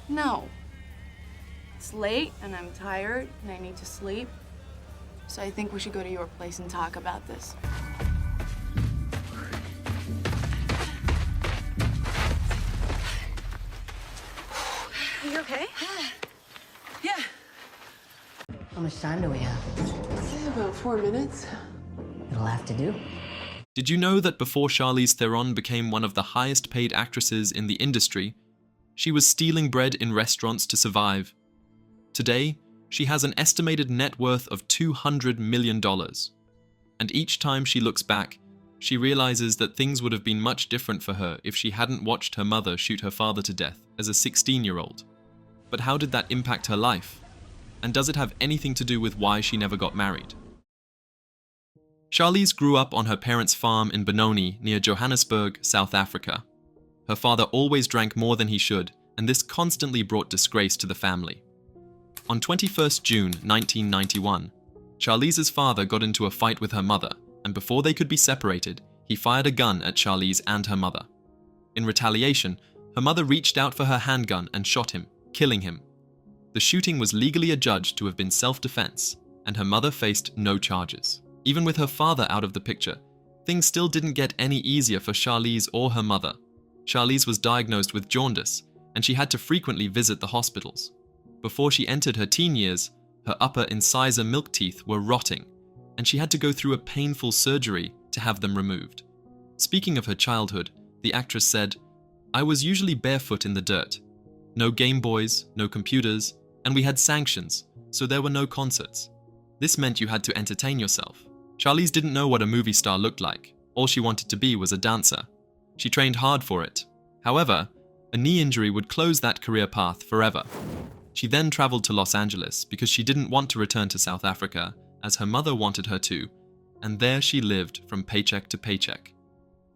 No. It's late, and I'm tired, and I need to sleep. So I think we should go to your place and talk about this. Are you okay? Yeah. How much time do we have? About 4 minutes. It'll have to do. Did you know that before Charlize Theron became one of the highest paid actresses in the industry, she was stealing bread in restaurants to survive? Today, she has an estimated net worth of $200 million. And each time she looks back, she realizes that things would have been much different for her if she hadn't watched her mother shoot her father to death as a 16-year-old. But how did that impact her life? And does it have anything to do with why she never got married? Charlize grew up on her parents' farm in Benoni near Johannesburg, South Africa. Her father always drank more than he should, and this constantly brought disgrace to the family. On 21st June 1991, Charlize's father got into a fight with her mother, and before they could be separated, he fired a gun at Charlize and her mother. In retaliation, her mother reached out for her handgun and shot him, killing him. The shooting was legally adjudged to have been self-defense, and her mother faced no charges. Even with her father out of the picture, things still didn't get any easier for Charlize or her mother. Charlize was diagnosed with jaundice, and she had to frequently visit the hospitals. Before she entered her teen years, her upper incisor milk teeth were rotting, and she had to go through a painful surgery to have them removed. Speaking of her childhood, the actress said, "I was usually barefoot in the dirt. No Game Boys, no computers, and we had sanctions, so there were no concerts. This meant you had to entertain yourself." Charlize didn't know what a movie star looked like. All she wanted to be was a dancer. She trained hard for it. However, a knee injury would close that career path forever. She then traveled to Los Angeles because she didn't want to return to South Africa, as her mother wanted her to, and there she lived from paycheck to paycheck.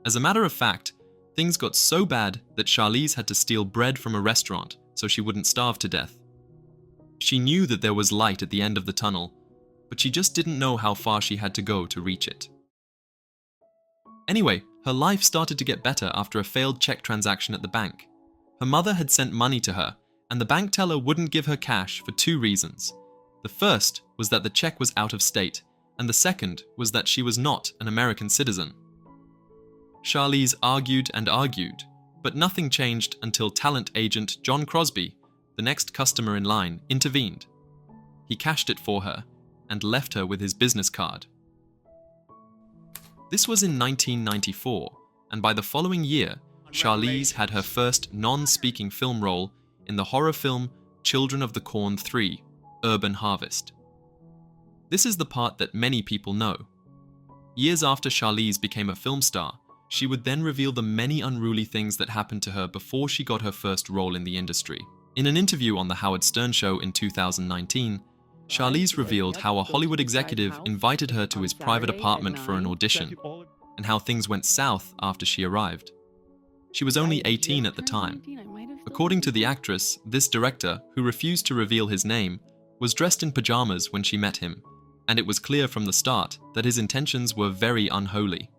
As a matter of fact, things got so bad that Charlize had to steal bread from a restaurant so she wouldn't starve to death. She knew that there was light at the end of the tunnel, but she just didn't know how far she had to go to reach it. Anyway, her life started to get better after a failed check transaction at the bank. Her mother had sent money to her, and the bank teller wouldn't give her cash for 2 reasons. The first was that the check was out of state, and the second was that she was not an American citizen. Charlize argued and argued, but nothing changed until talent agent John Crosby, the next customer in line, intervened. He cashed it for her and left her with his business card. This was in 1994, and by the following year, Charlize had her first non-speaking film role in the horror film Children of the Corn 3, Urban Harvest. This is the part that many people know. Years after Charlize became a film star, she would then reveal the many unruly things that happened to her before she got her first role in the industry. In an interview on The Howard Stern Show in 2019, Charlize revealed how a Hollywood executive invited her to his private apartment for an audition, and how things went south after she arrived. She was only 18 at the time. According to the actress, this director, who refused to reveal his name, was dressed in pajamas when she met him, and it was clear from the start that his intentions were very unholy.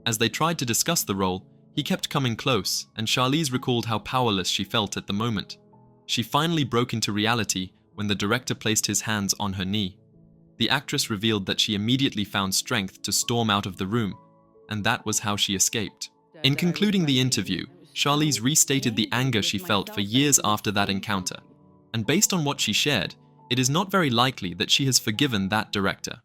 As they tried to discuss the role, he kept coming close, and Charlize recalled how powerless she felt at the moment. She finally broke into reality when the director placed his hands on her knee. The actress revealed that she immediately found strength to storm out of the room, and that was how she escaped. In concluding the interview, Charlize restated the anger she felt for years after that encounter, and based on what she shared, it is not very likely that she has forgiven that director.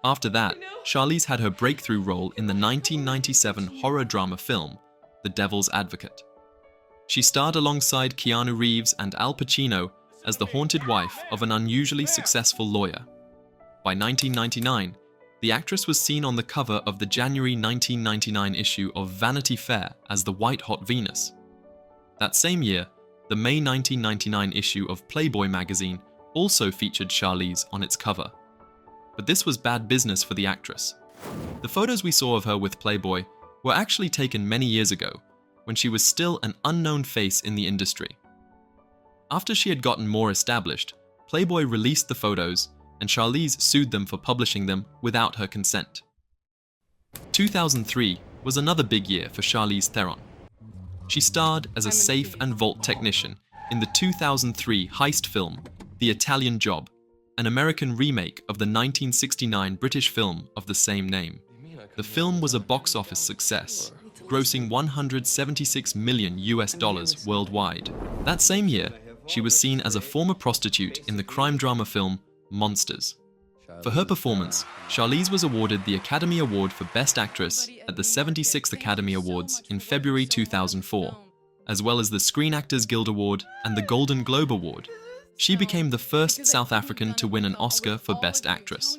After that, Charlize had her breakthrough role in the 1997 horror drama film, The Devil's Advocate. She starred alongside Keanu Reeves and Al Pacino as the haunted wife of an unusually successful lawyer. By 1999, the actress was seen on the cover of the January 1999 issue of Vanity Fair as the White Hot Venus. That same year, the May 1999 issue of Playboy magazine also featured Charlize on its cover. But this was bad business for the actress. The photos we saw of her with Playboy were actually taken many years ago, when she was still an unknown face in the industry. After she had gotten more established, Playboy released the photos, and Charlize sued them for publishing them without her consent. 2003 was another big year for Charlize Theron. She starred as a safe and vault technician in the 2003 heist film, The Italian Job, an American remake of the 1969 British film of the same name. The film was a box office success, grossing $176 million worldwide. That same year, she was seen as a former prostitute in the crime drama film Monsters. For her performance, Charlize was awarded the Academy Award for Best Actress at the 76th Academy Awards in February 2004, as well as the Screen Actors Guild Award and the Golden Globe Award. She became the first South African to win an Oscar for Best Actress.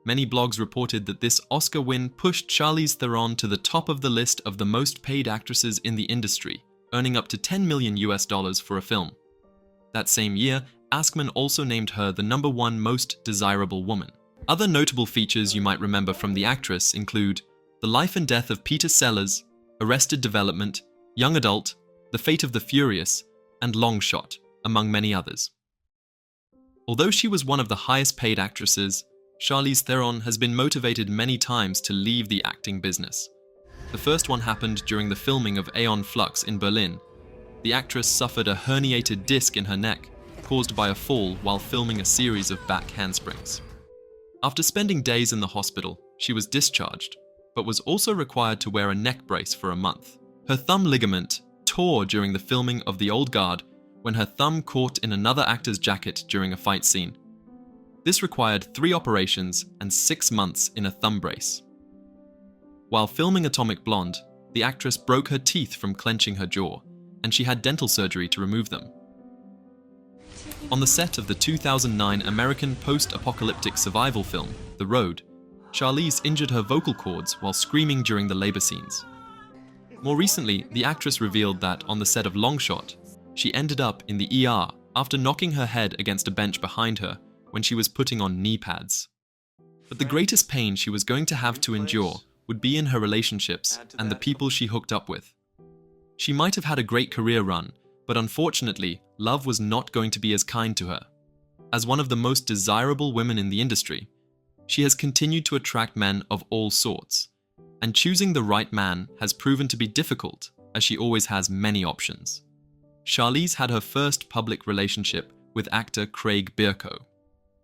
Many blogs reported that this Oscar win pushed Charlize Theron to the top of the list of the most paid actresses in the industry, earning up to $10 million for a film. That same year, Askman also named her the #1 most desirable woman. Other notable features you might remember from the actress include The Life and Death of Peter Sellers, Arrested Development, Young Adult, The Fate of the Furious, and Long Shot, among many others. Although she was one of the highest paid actresses, Charlize Theron has been motivated many times to leave the acting business. The first one happened during the filming of Aeon Flux in Berlin. The actress suffered a herniated disc in her neck, caused by a fall while filming a series of back handsprings. After spending days in the hospital, she was discharged, but was also required to wear a neck brace for a month. Her thumb ligament tore during the filming of The Old Guard when her thumb caught in another actor's jacket during a fight scene. This required 3 operations and 6 months in a thumb brace. While filming Atomic Blonde, the actress broke her teeth from clenching her jaw, and she had dental surgery to remove them. On the set of the 2009 American post-apocalyptic survival film, The Road, Charlize injured her vocal cords while screaming during the labor scenes. More recently, the actress revealed that on the set of Long Shot, she ended up in the ER after knocking her head against a bench behind her when she was putting on knee pads. But the greatest pain she was going to have to endure would be in her relationships and the people she hooked up with. She might have had a great career run, but unfortunately, love was not going to be as kind to her. As one of the most desirable women in the industry, she has continued to attract men of all sorts, and choosing the right man has proven to be difficult, as she always has many options. Charlize had her first public relationship with actor Craig Bierko.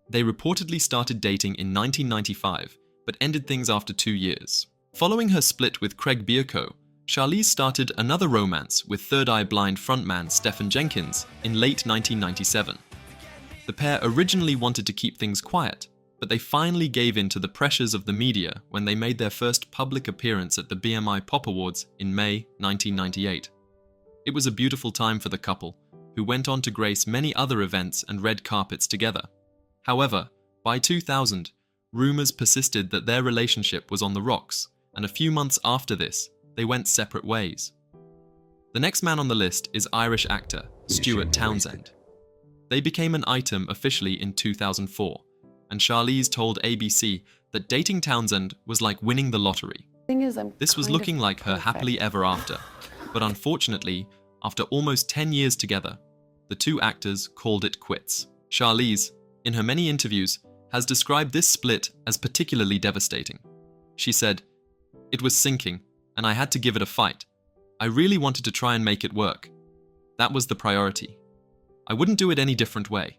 They reportedly started dating in 1995, but ended things after 2 years. Following her split with Craig Bierko, Charlize started another romance with Third Eye Blind frontman Stephen Jenkins in late 1997. The pair originally wanted to keep things quiet, but they finally gave in to the pressures of the media when they made their first public appearance at the BMI Pop Awards in May 1998. It was a beautiful time for the couple, who went on to grace many other events and red carpets together. However, by 2000, rumors persisted that their relationship was on the rocks, and a few months after this, they went separate ways. The next man on the list is Irish actor Stuart Townsend. They became an item officially in 2004, and Charlize told ABC that dating Townsend was like winning the lottery. This was looking like her happily ever after, but unfortunately, after almost 10 years together, the two actors called it quits. Charlize, in her many interviews, has described this split as particularly devastating. She said, "It was sinking, and I had to give it a fight. I really wanted to try and make it work. That was the priority. I wouldn't do it any different way."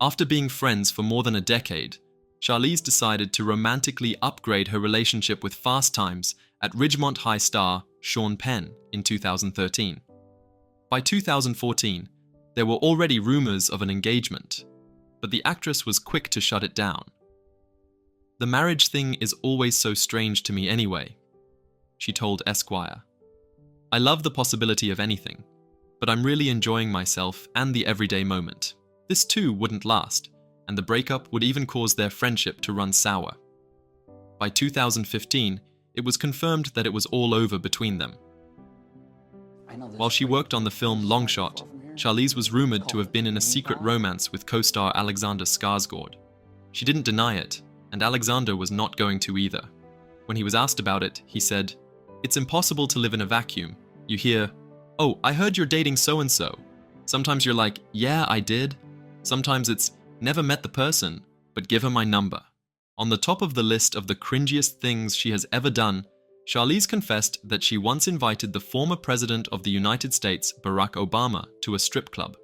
After being friends for more than a decade, Charlize decided to romantically upgrade her relationship with Fast Times at Ridgemont High star Sean Penn in 2013. By 2014, there were already rumors of an engagement, but the actress was quick to shut it down. "The marriage thing is always so strange to me anyway," she told Esquire. "I love the possibility of anything, but I'm really enjoying myself and the everyday moment. This too wouldn't last, and the breakup would even cause their friendship to run sour." By 2015, it was confirmed that it was all over between them. While she worked on the film Long Shot, Charlize was rumored to have been in a secret romance with co-star Alexander Skarsgård. She didn't deny it, and Alexander was not going to either. When he was asked about it, he said, "It's impossible to live in a vacuum. You hear, 'Oh, I heard you're dating so-and-so.' Sometimes you're like, 'Yeah, I did.' Sometimes it's, 'Never met the person, but give her my number.'" On the top of the list of the cringiest things she has ever done, Charlize confessed that she once invited the former president of the United States, Barack Obama, to a strip club.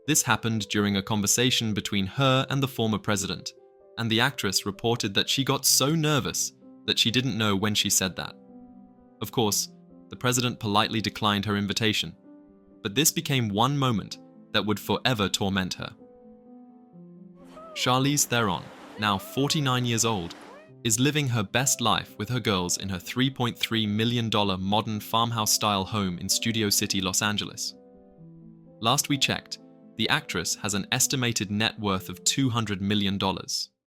This happened during a conversation between her and the former president, and the actress reported that she got so nervous that she didn't know when she said that. Of course, the president politely declined her invitation, but this became one moment that would forever torment her. Charlize Theron, now 49 years old, is living her best life with her girls in her $3.3 million modern farmhouse-style home in Studio City, Los Angeles. Last we checked, the actress has an estimated net worth of $200 million.